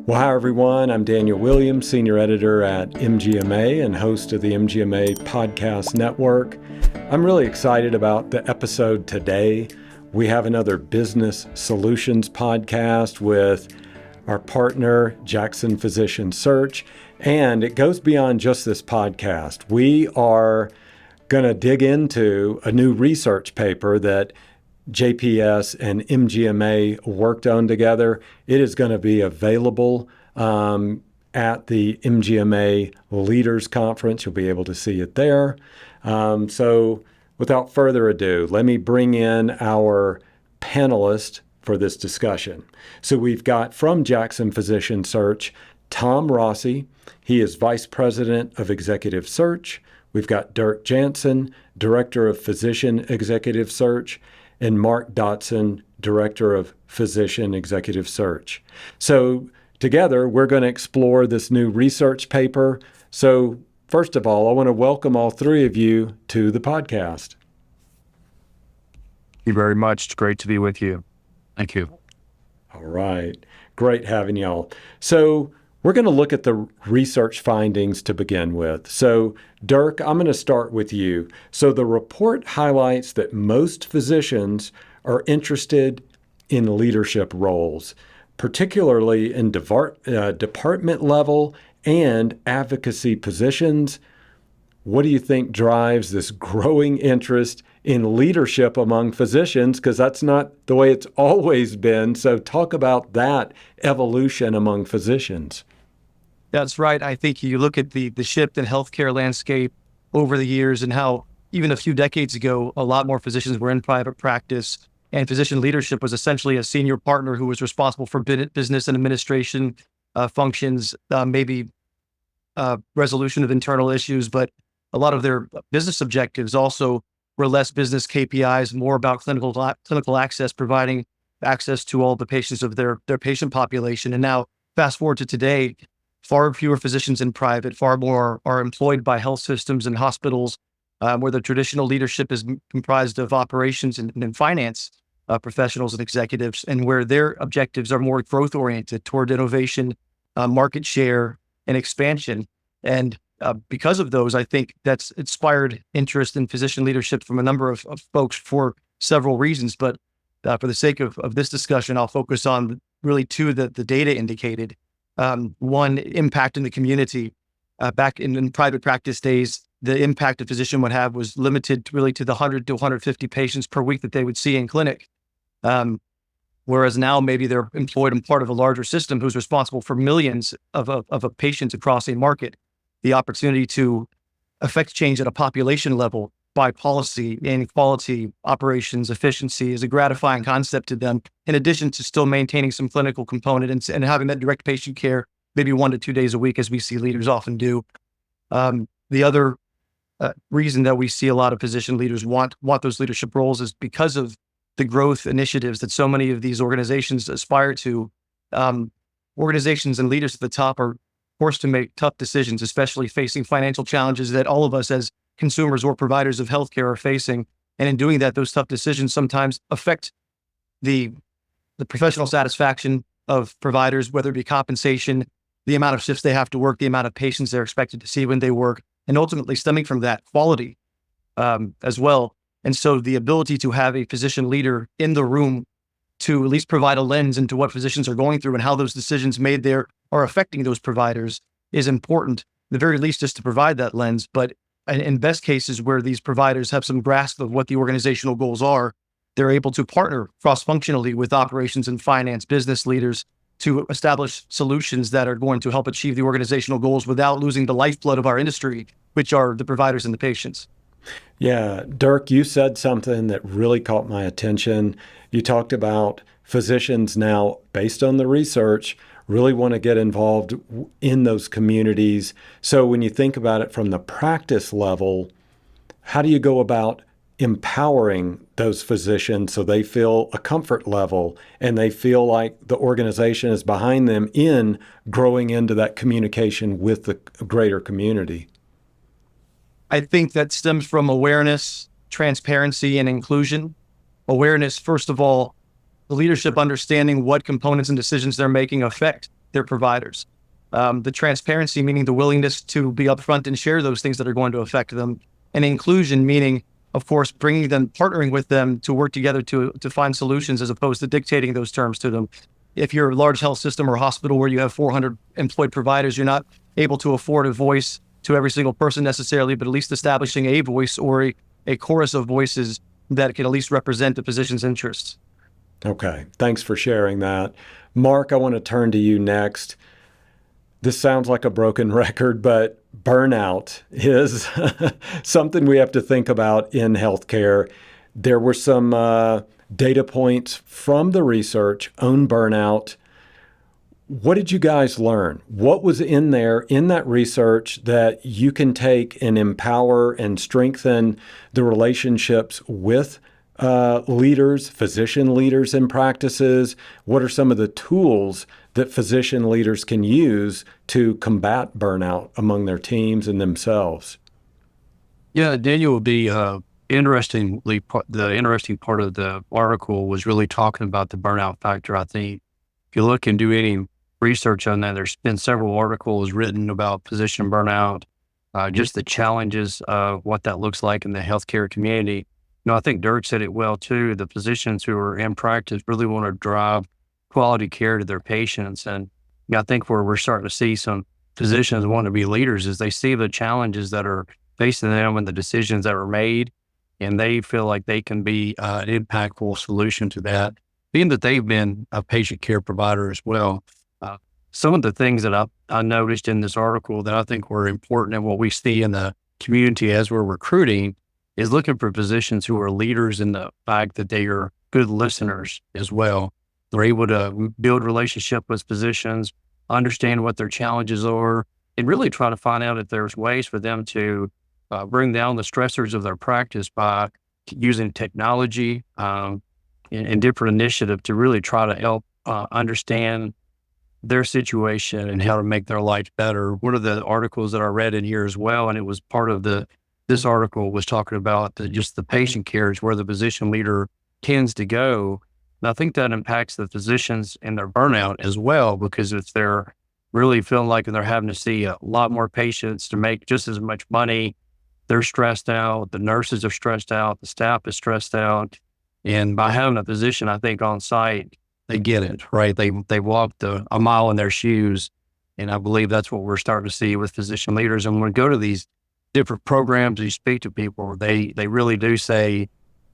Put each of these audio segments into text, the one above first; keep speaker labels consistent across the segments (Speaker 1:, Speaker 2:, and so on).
Speaker 1: Well, hi everyone. I'm Daniel Williams, Senior Editor at MGMA and host of the MGMA Podcast Network. I'm really excited about the episode today. We have another Business Solutions podcast with our partner, Jackson Physician Search, and it goes beyond just this podcast. We are going to dig into a new research paper that JPS and MGMA worked on together. It is going to be available at the MGMA Leaders Conference. You'll be able to see it there. So without further ado, let me bring in our panelist for this discussion. So we've got from Jackson Physician Search, Tom Rossi. He is Vice President of Executive Search. We've got Dirk Jansson, Director of Physician Executive Search, and Mark Dotson, Director of Physician Executive Search. So together, we're going to explore this new research paper. So first of all, I want to welcome all three of you to the podcast.
Speaker 2: Thank you very much. It's great to be with you.
Speaker 3: Thank you.
Speaker 1: All right. Great having y'all. So we're going to look at the research findings to begin with. So Dirk, I'm going to start with you. So the report highlights that most physicians are interested in leadership roles, particularly in department level and advocacy positions. What do you think drives this growing interest in leadership among physicians? Because that's not the way it's always been. So talk about that evolution among physicians.
Speaker 2: That's right. I think you look at the shift in healthcare landscape over the years and how even a few decades ago, a lot more physicians were in private practice, and physician leadership was essentially a senior partner who was responsible for business and administration functions, maybe resolution of internal issues, but a lot of their business objectives also were less business KPIs, more about clinical access, providing access to all the patients of their patient population. And now fast forward to today, far fewer physicians in private, far more are employed by health systems and hospitals, where the traditional leadership is comprised of operations and finance professionals and executives, and where their objectives are more growth-oriented toward innovation, market share, and expansion. And because of those, I think that's inspired interest in physician leadership from a number of folks for several reasons. But for the sake of this discussion, I'll focus on really two that the data indicated. One, impact in the community. Back in private practice days, the impact a physician would have was limited really to the 100 to 150 patients per week that they would see in clinic. Whereas now maybe they're employed and part of a larger system who's responsible for millions of patients across a market. The opportunity to affect change at a population level by policy and quality, operations, efficiency is a gratifying concept to them, in addition to still maintaining some clinical component and having that direct patient care, maybe 1 to 2 days a week, as we see leaders often do. The other reason that we see a lot of physician leaders want those leadership roles is because of the growth initiatives that so many of these organizations aspire to. Organizations and leaders at the top are forced to make tough decisions, especially facing financial challenges that all of us as consumers or providers of healthcare are facing. And in doing that, those tough decisions sometimes affect the professional satisfaction of providers, whether it be compensation, the amount of shifts they have to work, the amount of patients they're expected to see when they work, and ultimately stemming from that, quality as well. And so the ability to have a physician leader in the room to at least provide a lens into what physicians are going through and how those decisions made there are affecting those providers is important, at the very least just to provide that lens. But in best cases where these providers have some grasp of what the organizational goals are, they're able to partner cross-functionally with operations and finance business leaders to establish solutions that are going to help achieve the organizational goals without losing the lifeblood of our industry, which are the providers and the patients.
Speaker 1: Yeah, Dirk, you said something that really caught my attention. You talked about physicians now, based on the research, really want to get involved in those communities. So when you think about it from the practice level, how do you go about empowering those physicians so they feel a comfort level and they feel like the organization is behind them in growing into that communication with the greater community?
Speaker 2: I think that stems from awareness, transparency, and inclusion. Awareness, first of all, the leadership understanding what components and decisions they're making affect their providers. The transparency, meaning the willingness to be upfront and share those things that are going to affect them. And inclusion, meaning, of course, bringing them, partnering with them to work together to find solutions as opposed to dictating those terms to them. If you're a large health system or hospital where you have 400 employed providers, you're not able to afford a voice to every single person necessarily, but at least establishing a voice or a chorus of voices that can at least represent the physician's interests.
Speaker 1: Okay, thanks for sharing that. Mark, I want to turn to you next. This sounds like a broken record, but burnout is something we have to think about in healthcare. There were some data points from the research on burnout. What did you guys learn? What was in there in that research that you can take and empower and strengthen the relationships with leaders, physician leaders in practices? What are some of the tools that physician leaders can use to combat burnout among their teams and themselves?
Speaker 3: Yeah, Daniel, the interesting part of the article was really talking about the burnout factor. I think if you look and do any research on that, there's been several articles written about physician burnout, just the challenges of what that looks like in the healthcare community. I think Dirk said it well too. The physicians who are in practice really want to drive quality care to their patients. And I think where we're starting to see some physicians want to be leaders is they see the challenges that are facing them and the decisions that are made, and they feel like they can be an impactful solution to that, being that they've been a patient care provider as well. Some of the things that I noticed in this article that I think were important and what we see in the community as we're recruiting is looking for physicians who are leaders in the fact that they are good listeners as well. They're able to build relationship with physicians, understand what their challenges are, and really try to find out if there's ways for them to bring down the stressors of their practice by using technology and different initiatives to really try to help understand their situation and how to make their life better. One of the articles that I read in here as well, and it was part of this article was talking about just the patient care is where the physician leader tends to go. And I think that impacts the physicians and their burnout as well, because if they're really feeling like they're having to see a lot more patients to make just as much money, they're stressed out, the nurses are stressed out, the staff is stressed out. And by having a physician, I think on site, they get it, right? They walked a mile in their shoes. And I believe that's what we're starting to see with physician leaders. And when we go to these different programs, you speak to people, they really do say,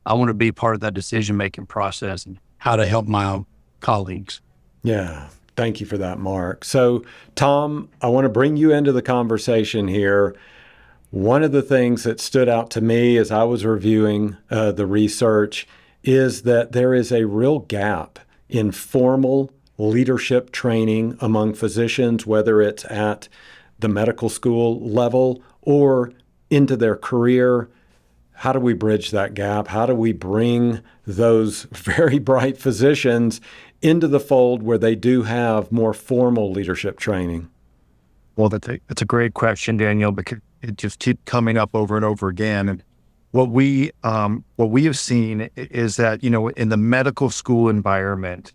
Speaker 3: I want to be part of that decision-making process and how to help my colleagues.
Speaker 1: Yeah. Thank you for that, Mark. So, Tom, I want to bring you into the conversation here. One of the things that stood out to me as I was reviewing the research is that there is a real gap in formal leadership training among physicians, whether it's at the medical school level or into their career. How do we bridge that gap? How do we bring those very bright physicians into the fold where they do have more formal leadership training?
Speaker 4: Well, that's a great question, Daniel, because it just keeps coming up over and over again. And what we have seen is that, in the medical school environment,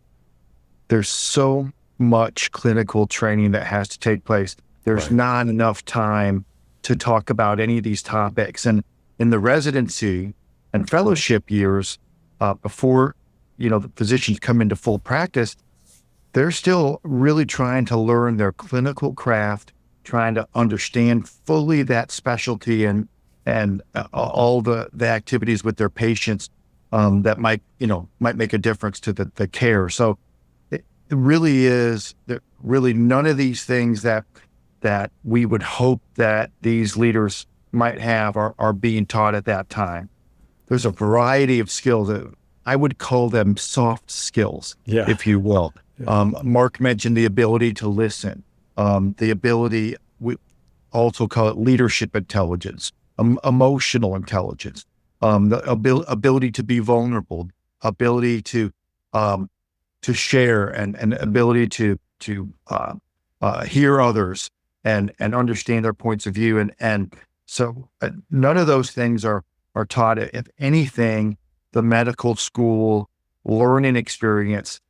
Speaker 4: there's so much clinical training that has to take place. There's not enough time to talk about any of these topics. And in the residency and fellowship years, before, the physicians come into full practice, they're still really trying to learn their clinical craft, trying to understand fully that specialty and all the activities with their patients that might make a difference to the care. So it really is really none of these things that we would hope that these leaders might have are being taught at that time. There's a variety of skills that I would call them soft skills, if you will. Yeah. Mark mentioned the ability to listen, the ability, we also call it leadership intelligence, emotional intelligence, the ability to be vulnerable, ability to share, and ability to hear others and understand their points of view. And so none of those things are taught. If anything, the medical school learning experience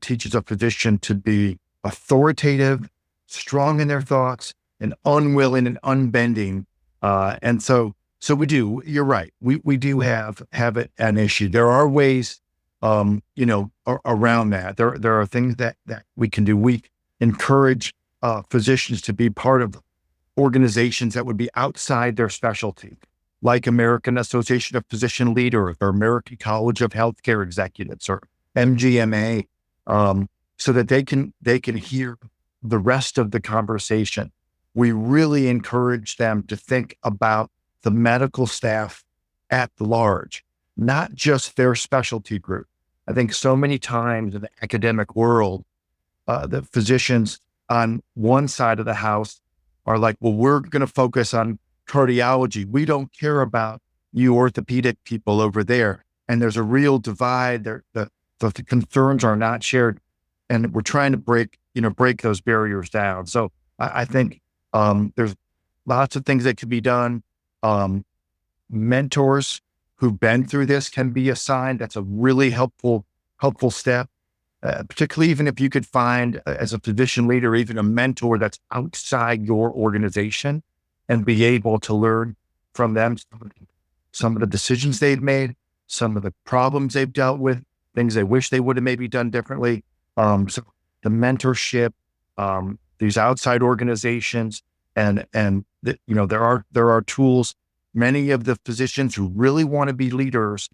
Speaker 4: teaches a physician to be authoritative, strong in their thoughts, and unwilling and unbending. And so we do. You're right. We do have an issue. There are ways, around that. There are things that we can do. We encourage physicians to be part of organizations that would be outside their specialty, like American Association of Physician Leaders or American College of Healthcare Executives or MGMA, so that they can hear the rest of the conversation. We really encourage them to think about the medical staff at large, not just their specialty group. I think so many times in the academic world, the physicians on one side of the house are like, well, we're going to focus on cardiology. We don't care about you orthopedic people over there. And there's a real divide. The concerns are not shared. And we're trying to break those barriers down. So I think there's lots of things that could be done. Mentors who've been through this can be assigned. That's a really helpful step, particularly even if you could find as a physician leader, even a mentor that's outside your organization and be able to learn from them some of the decisions they've made, some of the problems they've dealt with, things they wish they would have maybe done differently. So the mentorship, these outside organizations, and there are tools. Many of the physicians who really want to be leaders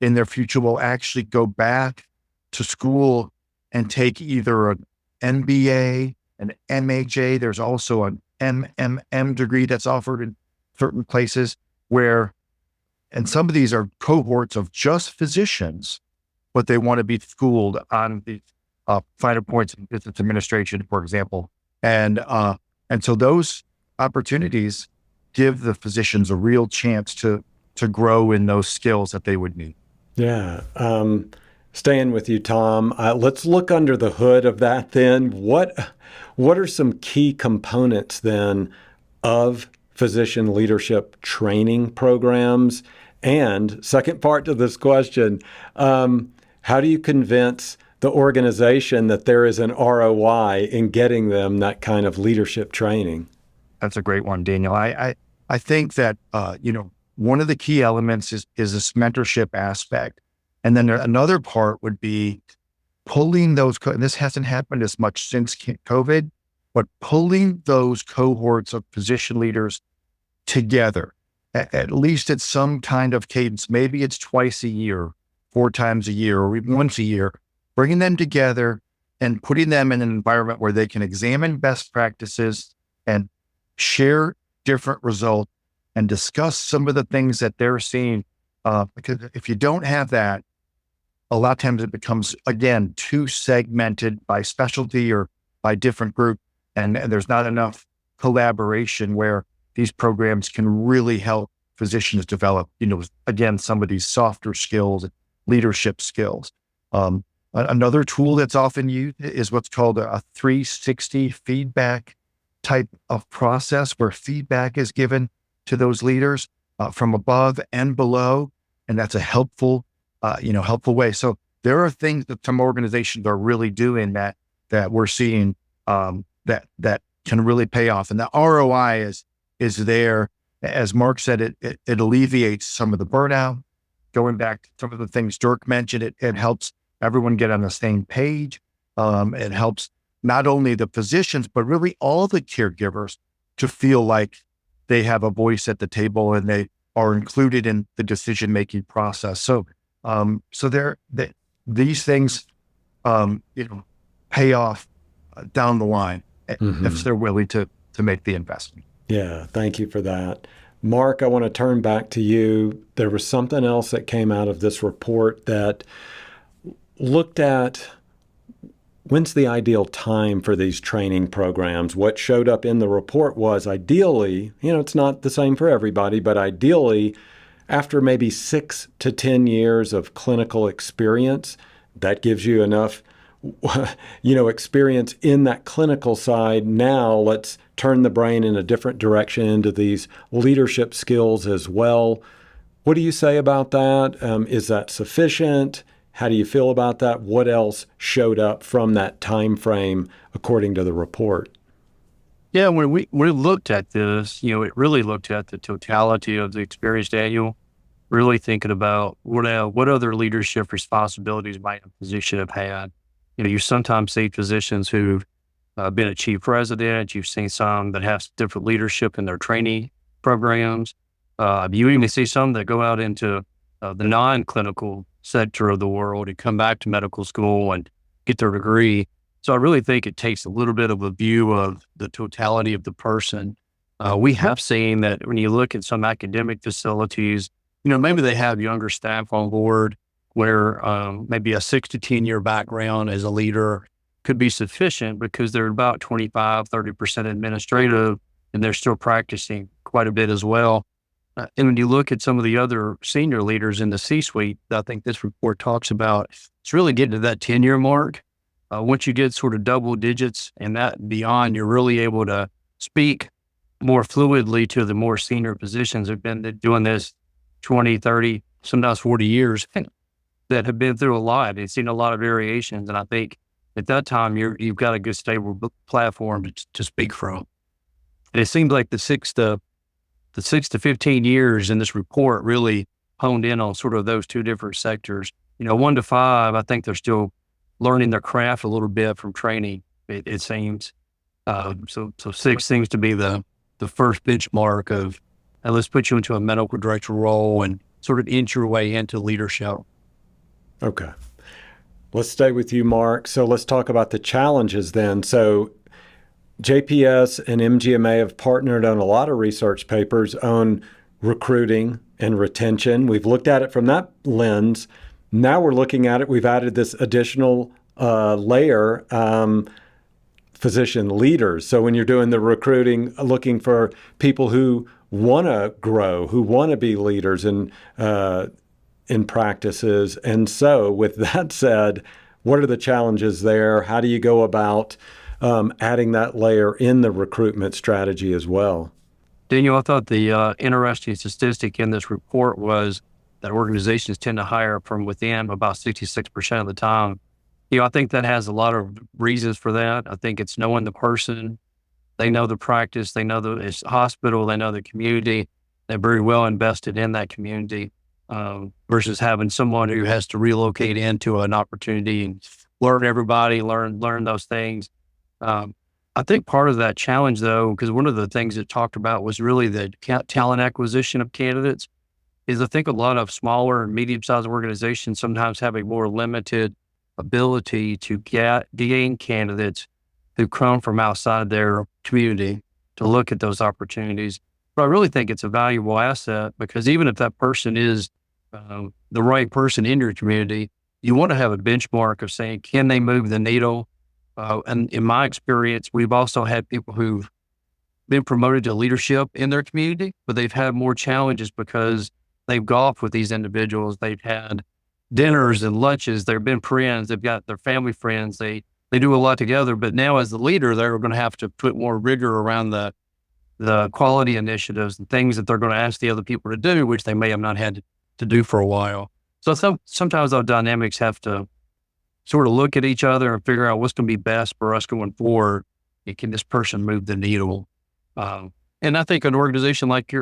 Speaker 4: in their future will actually go back to school and take either an MBA, an MHA. There's also an MMM degree that's offered in certain places and some of these are cohorts of just physicians, but they want to be schooled on the finer points in business administration, for example. And so those opportunities give the physicians a real chance to grow in those skills that they would need.
Speaker 1: Yeah. Staying with you, Tom, let's look under the hood of that then. What are some key components then of physician leadership training programs? And second part to this question, how do you convince the organization that there is an ROI in getting them that kind of leadership training?
Speaker 4: That's a great one, Daniel. I think that, one of the key elements is this mentorship aspect. And then another part would be pulling those, and this hasn't happened as much since COVID, but pulling those cohorts of physician leaders together, at least at some kind of cadence. Maybe it's twice a year, 4 times a year, or even once a year, bringing them together and putting them in an environment where they can examine best practices and share different results and discuss some of the things that they're seeing. Because if you don't have that, a lot of times it becomes, again, too segmented by specialty or by different group. And there's not enough collaboration where these programs can really help physicians develop, again, some of these softer skills, leadership skills. Another tool that's often used is what's called a 360 feedback type of process, where feedback is given to those leaders from above and below. And that's a helpful way. So there are things that some organizations are really doing that we're seeing that can really pay off. And the ROI is there. As Mark said, it alleviates some of the burnout. Going back to some of the things Dirk mentioned, it helps everyone get on the same page. It helps not only the physicians, but really all the caregivers to feel like they have a voice at the table and they are included in the decision-making process. So these things, pay off down the line if they're willing to make the investment.
Speaker 1: Yeah, thank you for that. Mark, I want to turn back to you. There was something else that came out of this report that looked at when's the ideal time for these training programs. What showed up in the report was ideally, it's not the same for everybody, but ideally after maybe 6 to 10 years of clinical experience, that gives you enough experience in that clinical side. Now let's turn the brain in a different direction into these leadership skills as well. What do you say about that? Is that sufficient? How do you feel about that? What else showed up from that time frame according to the report?
Speaker 3: Yeah, when we looked at this, it really looked at the totality of the experience, Daniel, really thinking about what other leadership responsibilities might a physician have had. You sometimes see physicians who've been a chief president. You've seen some that have different leadership in their training programs. You even see some that go out into the non-clinical sector of the world and come back to medical school and get their degree. So I really think it takes a little bit of a view of the totality of the person. We have seen that when you look at some academic facilities, maybe they have younger staff on board where maybe a 6 to 10 year background as a leader could be sufficient because they're about 25-30% administrative and they're still practicing quite a bit as well. And when you look at some of the other senior leaders in the C-suite, I think this report talks about, it's really getting to that 10-year mark. Once you get sort of double digits and that beyond, you're really able to speak more fluidly to the more senior positions who've been doing this 20, 30, sometimes 40 years that have been through a lot and seen a lot of variations. And I think at that time, you've got a good stable platform to speak from. And it seems like the 6 to 15 years in this report really honed in on sort of those two different sectors. 1 to 5, I think they're still learning their craft a little bit from training, it seems. So 6 seems to be the first benchmark of, let's put you into a medical director role and sort of inch your way into leadership.
Speaker 1: Okay. Let's stay with you, Mark. So let's talk about the challenges then. So JPS and MGMA have partnered on a lot of research papers on recruiting and retention. We've looked at it from that lens. Now we're looking at it. We've added this additional layer, physician leaders. So when you're doing the recruiting, looking for people who want to grow, who want to be leaders in practices. And so with that said, what are the challenges there? How do you go about adding that layer in the recruitment strategy as well?
Speaker 3: Daniel, I thought the interesting statistic in this report was that organizations tend to hire from within about 66% of the time. I think that has a lot of reasons for that. I think it's knowing the person. They know the practice. They know the hospital. They know the community. They're very well invested in that community versus having someone who has to relocate into an opportunity and learn everybody, learn those things. I think part of that challenge, though, because one of the things it talked about was really the talent acquisition of candidates, is I think a lot of smaller and medium-sized organizations sometimes have a more limited ability to gain candidates who come from outside their community to look at those opportunities. But I really think it's a valuable asset because even if that person is the right person in your community, you want to have a benchmark of saying, can they move the needle? And in my experience, we've also had people who've been promoted to leadership in their community, but they've had more challenges because they've golfed with these individuals. They've had dinners and lunches. They've been friends. They've got their family friends. They do a lot together, but now as the leader, they're going to have to put more rigor around the quality initiatives and things that they're going to ask the other people to do, which they may have not had to do for a while. So sometimes those dynamics have to sort of look at each other and figure out what's going to be best for us going forward. Can this person move the needle? And I think an organization like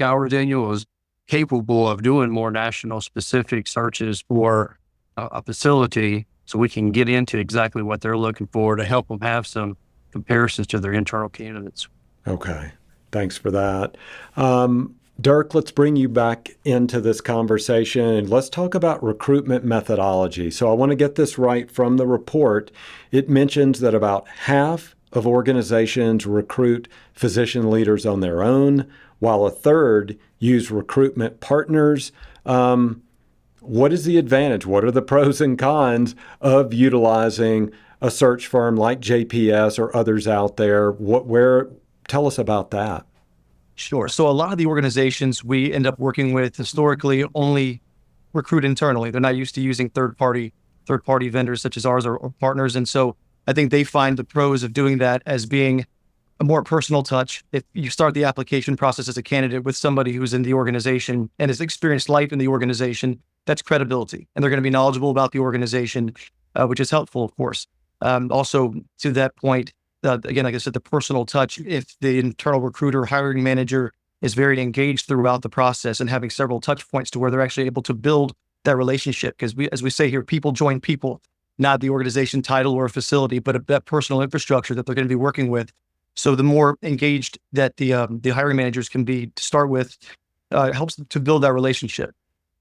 Speaker 3: ours, Daniel, is capable of doing more national specific searches for a facility so we can get into exactly what they're looking for to help them have some comparisons to their internal candidates.
Speaker 1: Okay. Thanks for that. Dirk, let's bring you back into this conversation and let's talk about recruitment methodology. So I want to get this right from the report. It mentions that about half of organizations recruit physician leaders on their own, while a third use recruitment partners. What is the advantage? What are the pros and cons of utilizing a search firm like JPS or others out there? Tell us about that.
Speaker 2: Sure. So a lot of the organizations we end up working with historically only recruit internally. They're not used to using third-party vendors such as ours or partners. And so I think they find the pros of doing that as being a more personal touch. If you start the application process as a candidate with somebody who's in the organization and has experienced life in the organization, That's credibility. And they're going to be knowledgeable about the organization, which is helpful, of course. Also, to that point, again, like I said, the personal touch, if the internal recruiter, hiring manager is very engaged throughout the process and having several touch points to where they're actually able to build that relationship. Because as we say here, people join people, not the organization title or a facility, but that personal infrastructure that they're going to be working with. So the more engaged that the hiring managers can be to start with, helps to build that relationship.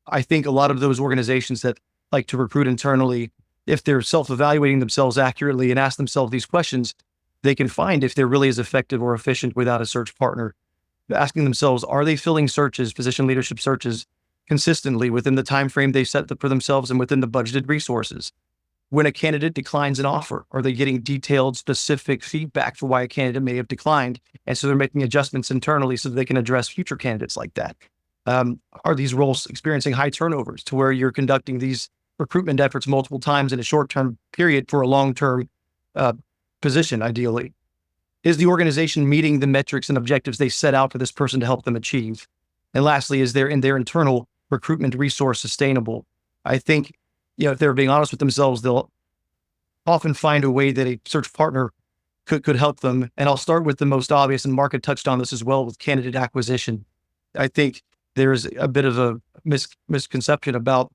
Speaker 2: I think a lot of those organizations that like to recruit internally, if they're self-evaluating themselves accurately and ask themselves these questions, they can find if they're really as effective or efficient without a search partner. Asking themselves, are they filling searches, position leadership searches, consistently within the time frame they set for themselves and within the budgeted resources? When a candidate declines an offer, are they getting detailed, specific feedback for why a candidate may have declined? And so they're making adjustments internally so that they can address future candidates like that. Are these roles experiencing high turnovers to where you're conducting these recruitment efforts multiple times in a short-term period for a long-term position, ideally? Is the organization meeting the metrics and objectives they set out for this person to help them achieve? And lastly, is their internal recruitment resource sustainable? I think, if they're being honest with themselves, they'll often find a way that a search partner could help them. And I'll start with the most obvious, and Mark had touched on this as well, with candidate acquisition. I think there's a bit of a misconception about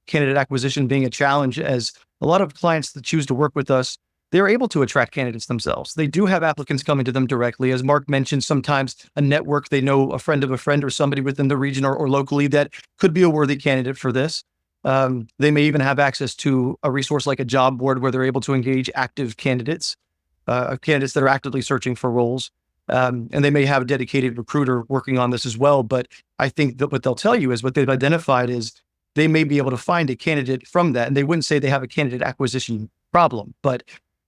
Speaker 2: candidate acquisition being a challenge, as a lot of clients that choose to work with us, they're able to attract candidates themselves. They do have applicants coming to them directly. As Mark mentioned, sometimes a network, they know a friend of a friend or somebody within the region or locally that could be a worthy candidate for this. They may even have access to a resource like a job board where they're able to engage active candidates, candidates that are actively searching for roles. And they may have a dedicated recruiter working on this as well. But I think that what they'll tell you is what they've identified is they may be able to find a candidate from that. And they wouldn't say they have a candidate acquisition problem, but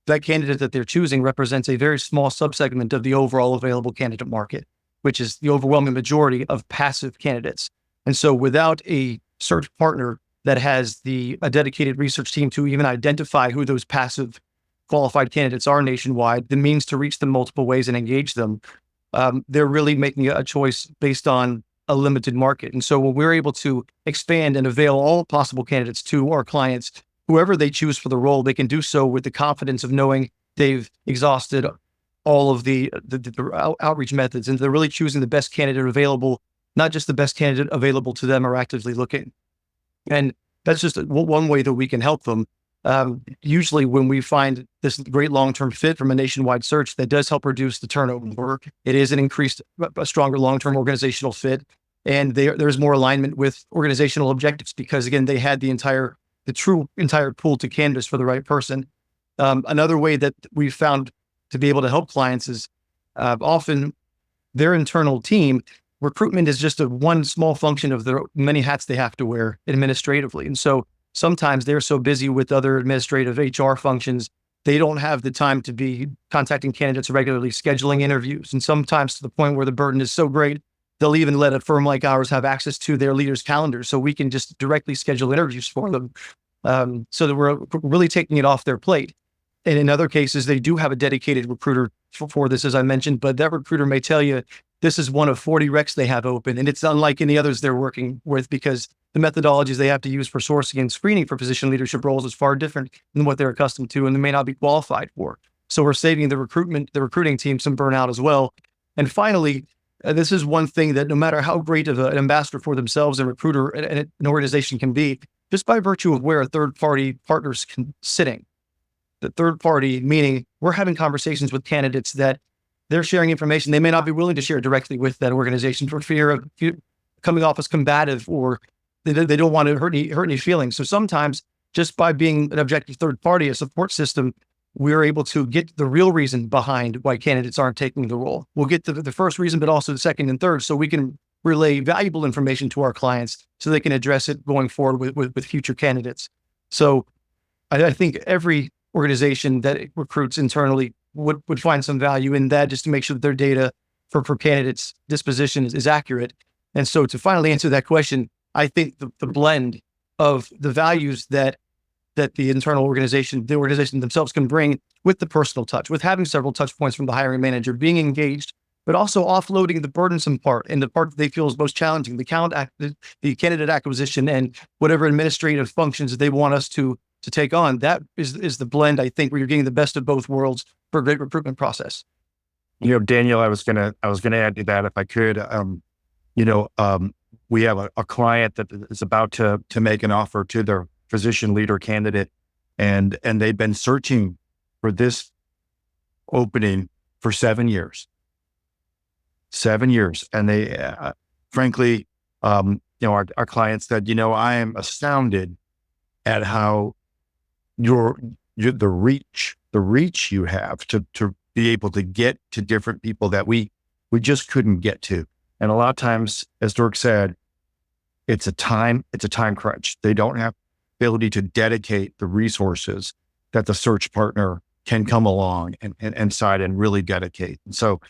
Speaker 2: that candidate that they're choosing represents a very small subsegment of the overall available candidate market, which is the overwhelming majority of passive candidates. And so without a search partner that has a dedicated research team to even identify who those passive qualified candidates are nationwide, the means to reach them multiple ways and engage them, they're really making a choice based on a limited market. And so when we're able to expand and avail all possible candidates to our clients, whoever they choose for the role, they can do so with the confidence of knowing they've exhausted all of the outreach methods, and they're really choosing the best candidate available, not just the best candidate available to them or actively looking. And that's just one way that we can help them. Usually when we find this great long-term fit from a nationwide search, that does help reduce the turnover. It is a stronger long-term organizational fit. And there's more alignment with organizational objectives because, again, they had the entire pool to canvas for the right person. Another way that we've found to be able to help clients is often their internal team. Recruitment is just one small function of the many hats they have to wear administratively. And so sometimes they're so busy with other administrative HR functions, they don't have the time to be contacting candidates regularly, scheduling interviews. And sometimes to the point where the burden is so great, they'll even let a firm like ours have access to their leaders' calendars so we can just directly schedule interviews for them, so that we're really taking it off their plate. And in other cases, they do have a dedicated recruiter for this, as I mentioned, but that recruiter may tell you this is one of 40 recs they have open, and it's unlike any others they're working with because the methodologies they have to use for sourcing and screening for position leadership roles is far different than what they're accustomed to, and they may not be qualified for. So we're saving the recruiting team some burnout as well. And finally, this is one thing that no matter how great of an ambassador for themselves and recruiter an organization can be, just by virtue of where a third-party partner's sitting. The third party, meaning we're having conversations with candidates that they're sharing information they may not be willing to share directly with that organization for fear of coming off as combative, or they don't want to hurt any feelings. So sometimes just by being an objective third party, a support system, we're able to get the real reason behind why candidates aren't taking the role. We'll get the first reason, but also the second and third, so we can relay valuable information to our clients so they can address it going forward with future candidates. So I think every organization that recruits internally would find some value in that, just to make sure that their data for candidates' disposition is accurate. And so to finally answer that question, I think the blend of the values that the internal organization, the organization themselves can bring with the personal touch, with having several touch points from the hiring manager, being engaged but also offloading the burdensome part and the part that they feel is most challenging, the candidate acquisition and whatever administrative functions that they want us to take on. That is the blend, I think, where you're getting the best of both worlds for a great recruitment process.
Speaker 4: Daniel, I was gonna add to that if I could. We have a client that is about to make an offer to their physician leader candidate, and they've been searching for this opening for 7 years. 7 years, and they, frankly, our client said, I am astounded at how the reach you have to be able to get to different people that we just couldn't get to. And a lot of times, as Dirk said, it's a time crunch. They don't have the ability to dedicate the resources that the search partner can come along and side and really dedicate. And so,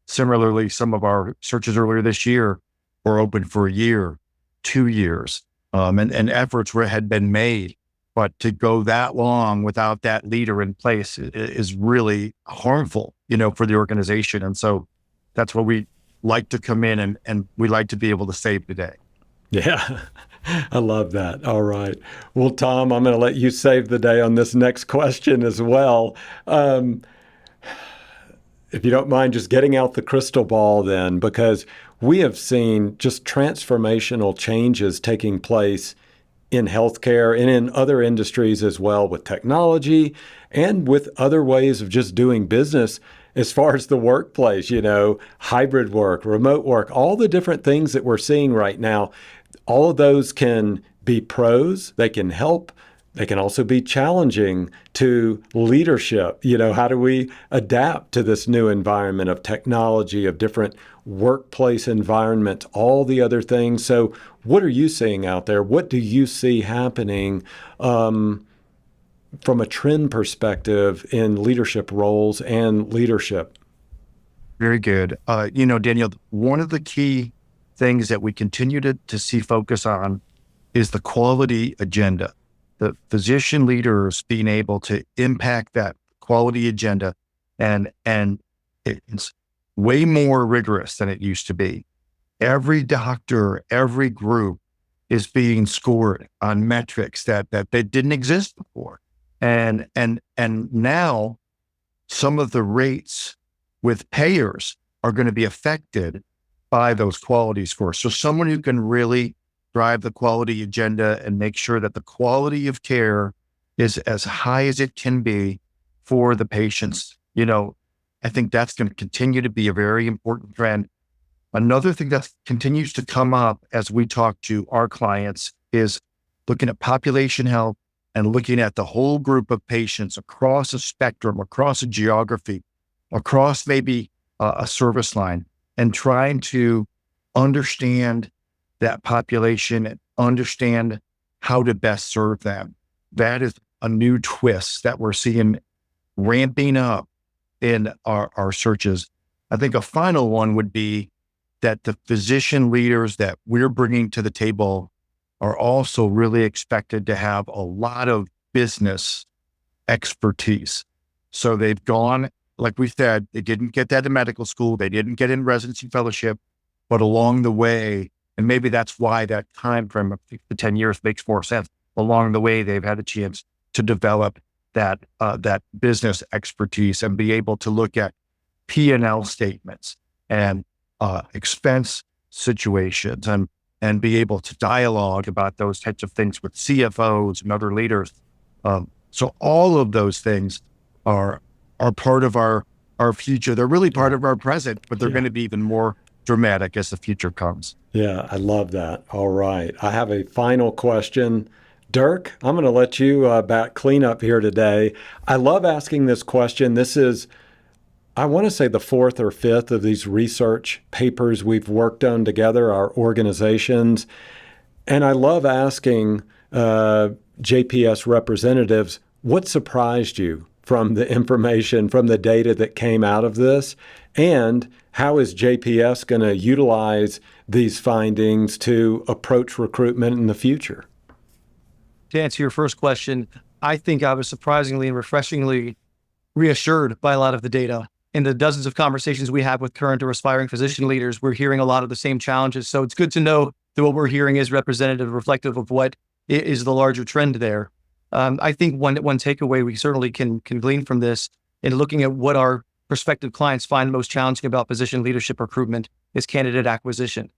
Speaker 4: similarly, some of our searches earlier this year were open for a year, 2 years, and efforts had been made. But to go that long without that leader in place is really harmful, for the organization. And so that's what we like to come in and we like to be able to save the day.
Speaker 1: Yeah, I love that. All right. Well, Tom, I'm going to let you save the day on this next question as well. If you don't mind just getting out the crystal ball then, because we have seen just transformational changes taking place in healthcare and in other industries as well, with technology and with other ways of just doing business as far as the workplace, hybrid work, remote work, all the different things that we're seeing right now. All of those can be pros. They can help. They can also be challenging to leadership. How do we adapt to this new environment of technology, of different workplace environments, all the other things? So what are you seeing out there? What do you see happening from a trend perspective in leadership roles and leadership?
Speaker 4: Very good. Daniel, one of the key things that we continue to see focus on is the quality agenda. The physician leaders being able to impact that quality agenda, and it's way more rigorous than it used to be. Every doctor, every group is being scored on metrics that they didn't exist before. And now some of the rates with payers are going to be affected by those quality scores. So someone who can really drive the quality agenda and make sure that the quality of care is as high as it can be for the patients. I think that's going to continue to be a very important trend. Another thing that continues to come up as we talk to our clients is looking at population health and looking at the whole group of patients across a spectrum, across a geography, across maybe a service line, and trying to understand that population and understand how to best serve them. That is a new twist that we're seeing ramping up in our searches. I think a final one would be that the physician leaders that we're bringing to the table are also really expected to have a lot of business expertise. So they've gone, like we said, they didn't get that in medical school, they didn't get in residency fellowship, but along the way, and maybe that's why that time frame of 10 years makes more sense. Along the way, they've had a chance to develop that business expertise and be able to look at P&L statements and expense situations and be able to dialogue about those types of things with CFOs and other leaders. So all of those things are part of our future. They're really part of our present, but they're going to be even more dramatic as the future comes.
Speaker 1: Yeah, I love that. All right. I have a final question. Dirk, I'm going to let you back clean up here today. I love asking this question. This is, I want to say, the fourth or fifth of these research papers we've worked on together, our organizations. And I love asking JPS representatives, what surprised you from the information, from the data that came out of this? And how is JPS going to utilize these findings to approach recruitment in the future?
Speaker 2: To answer your first question, I think I was surprisingly and refreshingly reassured by a lot of the data. in the dozens of conversations we have with current or aspiring physician leaders, we're hearing a lot of the same challenges. So it's good to know that what we're hearing is representative, reflective of what is the larger trend there. I think one takeaway we certainly can glean from this in looking at what our prospective clients find most challenging about physician leadership recruitment is candidate acquisition.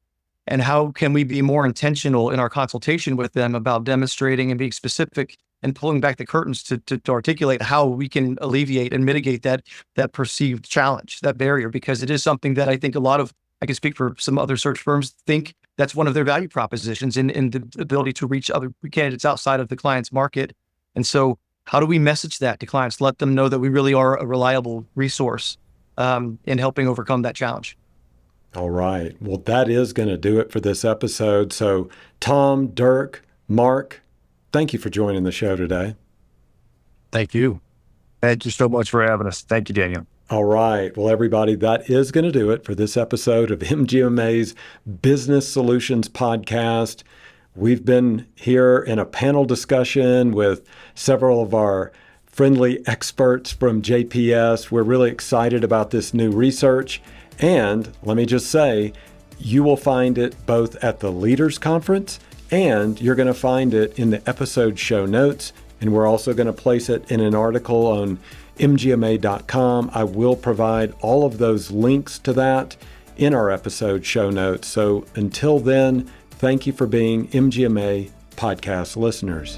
Speaker 2: And how can we be more intentional in our consultation with them about demonstrating and being specific and pulling back the curtains to articulate how we can alleviate and mitigate that perceived challenge, that barrier, because it is something that I think I can speak for some other search firms, think that's one of their value propositions in the ability to reach other candidates outside of the client's market. And so how do we message that to clients, let them know that we really are a reliable resource in helping overcome that challenge?
Speaker 1: All right. Well, that is going to do it for this episode. So Tom, Dirk, Mark, thank you for joining the show today.
Speaker 3: Thank you.
Speaker 4: Thank you so much for having us. Thank you, Daniel.
Speaker 1: All right. Well, everybody, that is going to do it for this episode of MGMA's Business Solutions Podcast. We've been here in a panel discussion with several of our friendly experts from JPS. We're really excited about this new research. And let me just say, you will find it both at the Leaders Conference and you're going to find it in the episode show notes. And we're also going to place it in an article on mgma.com. I will provide all of those links to that in our episode show notes. So until then, thank you for being MGMA podcast listeners.